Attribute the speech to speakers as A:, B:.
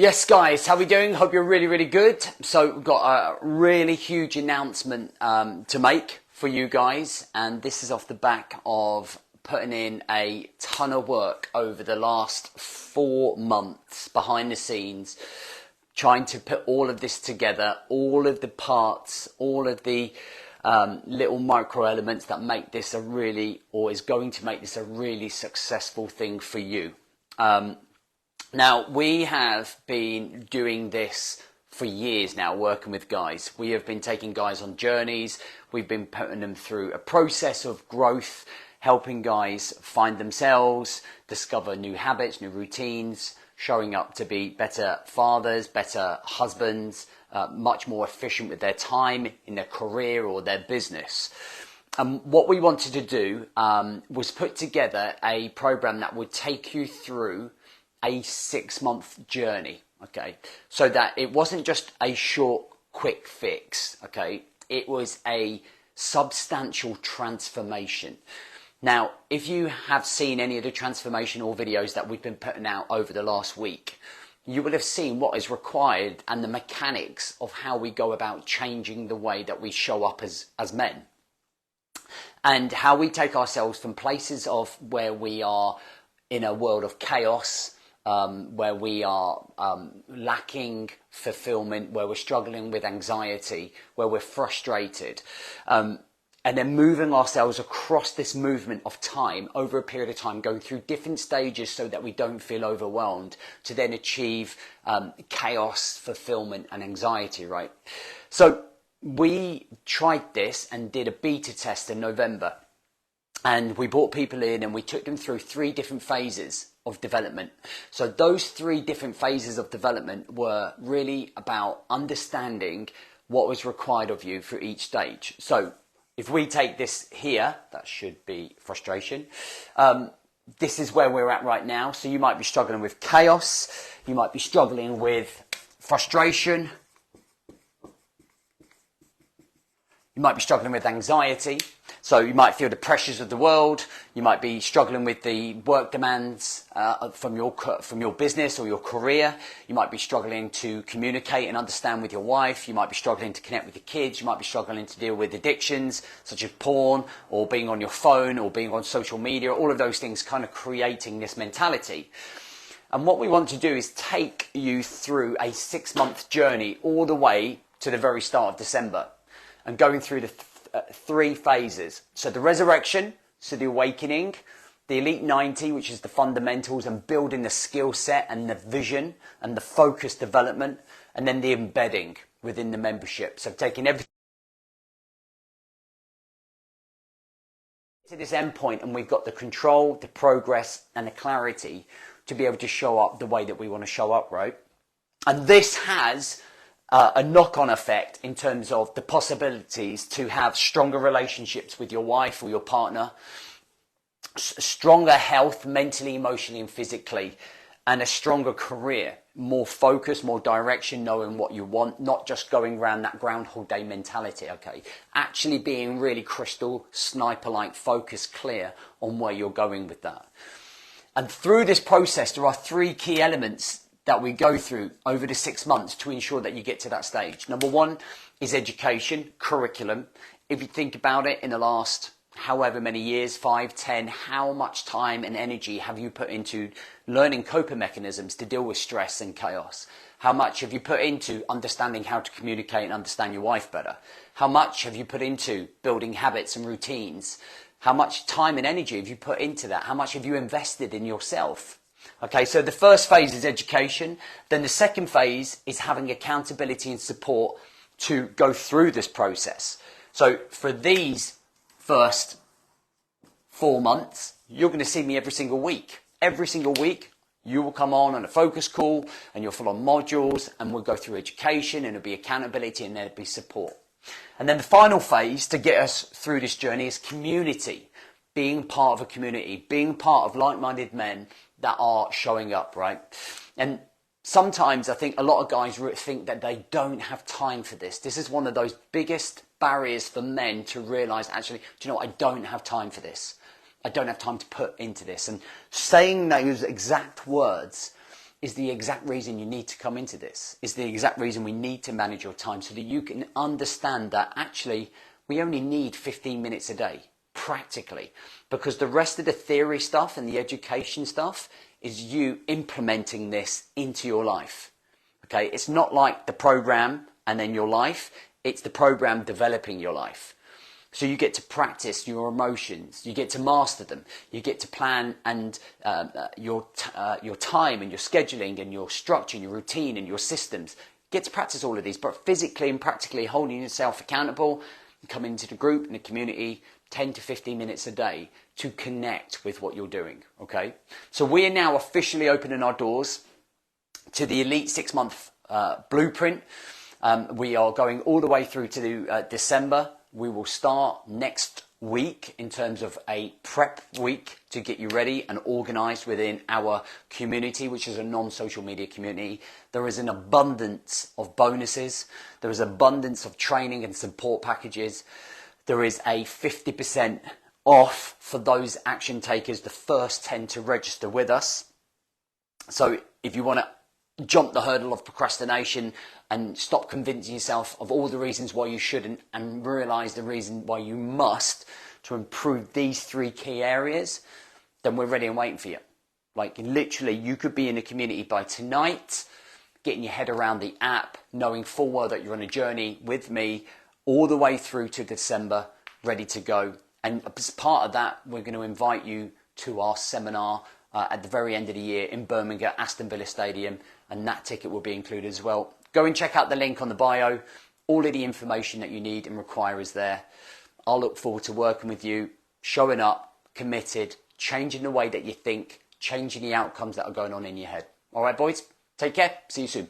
A: Yes, guys, how are we doing? Hope you're really, really good. So we've got a really huge announcement to make for you guys, and this is off the back of putting in a ton of work over the last 4 months behind the scenes, trying to put all of this together, all of the parts, all of the little micro elements that make this a really, or is going to make this a really successful thing for you. Now, we have been doing this for years now, working with guys. We have been taking guys on journeys. We've been putting them through a process of growth, helping guys find themselves, discover new habits, new routines, showing up to be better fathers, better husbands, much more efficient with their time in their career or their business. And what we wanted to do was put together a program that would take you through a 6-month journey, okay? So that it wasn't just a short, quick fix, okay? It was a substantial transformation. Now, if you have seen any of the transformational videos that we've been putting out over the last week, you will have seen what is required and the mechanics of how we go about changing the way that we show up as men. And how we take ourselves from places of where we are in a world of chaos, where we are lacking fulfillment, where we're struggling with anxiety, where we're frustrated, and then moving ourselves across this movement of time over a period of time, going through different stages so that we don't feel overwhelmed, to then achieve chaos, fulfillment and anxiety, right? So we tried this and did a beta test in November, and we brought people in and we took them through 3 different phases of development. So those 3 different phases of development were really about understanding what was required of you for each stage. So if we take this here, that should be frustration. This is where we're at right now. So you might be struggling with chaos. You might be struggling with frustration. You might be struggling with anxiety. So you might feel the pressures of the world. You might be struggling with the work demands from your business or your career. You might be struggling to communicate and understand with your wife. You might be struggling to connect with your kids. You might be struggling to deal with addictions such as porn or being on your phone or being on social media. All of those things kind of creating this mentality. And what we want to do is take you through a 6-month journey all the way to the very start of December, and going through the 3 phases. So the resurrection, so the awakening, the Elite 90, which is the fundamentals and building the skill set and the vision and the focus development, and then the embedding within the membership. So taking everything to this end point, and we've got the control, the progress and the clarity to be able to show up the way that we want to show up, right? And this has a knock-on effect in terms of the possibilities to have stronger relationships with your wife or your partner, stronger health mentally, emotionally and physically, and a stronger career, more focus, more direction, knowing what you want, not just going around that Groundhog Day mentality, okay? Actually being really crystal, sniper-like, focused, clear on where you're going with that. And through this process, there are 3 key elements that we go through over the 6 months to ensure that you get to that stage. Number 1 is education, curriculum. If you think about it, in the last however many years, 5, 10, how much time and energy have you put into learning coping mechanisms to deal with stress and chaos? How much have you put into understanding how to communicate and understand your wife better? How much have you put into building habits and routines? How much time and energy have you put into that? How much have you invested in yourself? Okay, so the first phase is education. Then the second phase is having accountability and support to go through this process. So for these first 4 months, you're going to see me every single week. Every single week, you will come on a focus call and you'll follow modules and we'll go through education and it'll be accountability and there'll be support. And then the final phase to get us through this journey is community. Being part of a community, being part of like-minded men that are showing up, right? And sometimes I think a lot of guys think that they don't have time for this. This is one of those biggest barriers for men to realize, actually, do you know what? I don't have time for this. I don't have time to put into this. And saying those exact words is the exact reason you need to come into this, is the exact reason we need to manage your time, so that you can understand that actually we only need 15 minutes a day, practically, because the rest of the theory stuff and the education stuff is you implementing this into your life. Okay, it's not like the program and then your life, it's the program developing your life. So you get to practice your emotions, you get to master them, you get to plan and your time and your scheduling and your structure and your routine and your systems. You get to practice all of these, but physically and practically holding yourself accountable, coming into the group and the community 10 to 15 minutes a day to connect with what you're doing, okay? So we are now officially opening our doors to the Elite 6-month blueprint. We are going all the way through to December. We will start next week in terms of a prep week to get you ready and organized within our community, which is a non-social media community. There is an abundance of bonuses. There is abundance of training and support packages. There is a 50% off for those action takers, the first 10 to register with us. So if you want to jump the hurdle of procrastination and stop convincing yourself of all the reasons why you shouldn't and realize the reason why you must to improve these 3 key areas, then we're ready and waiting for you. Like literally, you could be in a community by tonight, getting your head around the app, knowing full well that you're on a journey with me all the way through to December, ready to go. And as part of that, we're going to invite you to our seminar at the very end of the year in Birmingham, Aston Villa Stadium, and that ticket will be included as well. Go and check out the link on the bio. All of the information that you need and require is there. I'll look forward to working with you, showing up, committed, changing the way that you think, changing the outcomes that are going on in your head. All right, boys, take care. See you soon.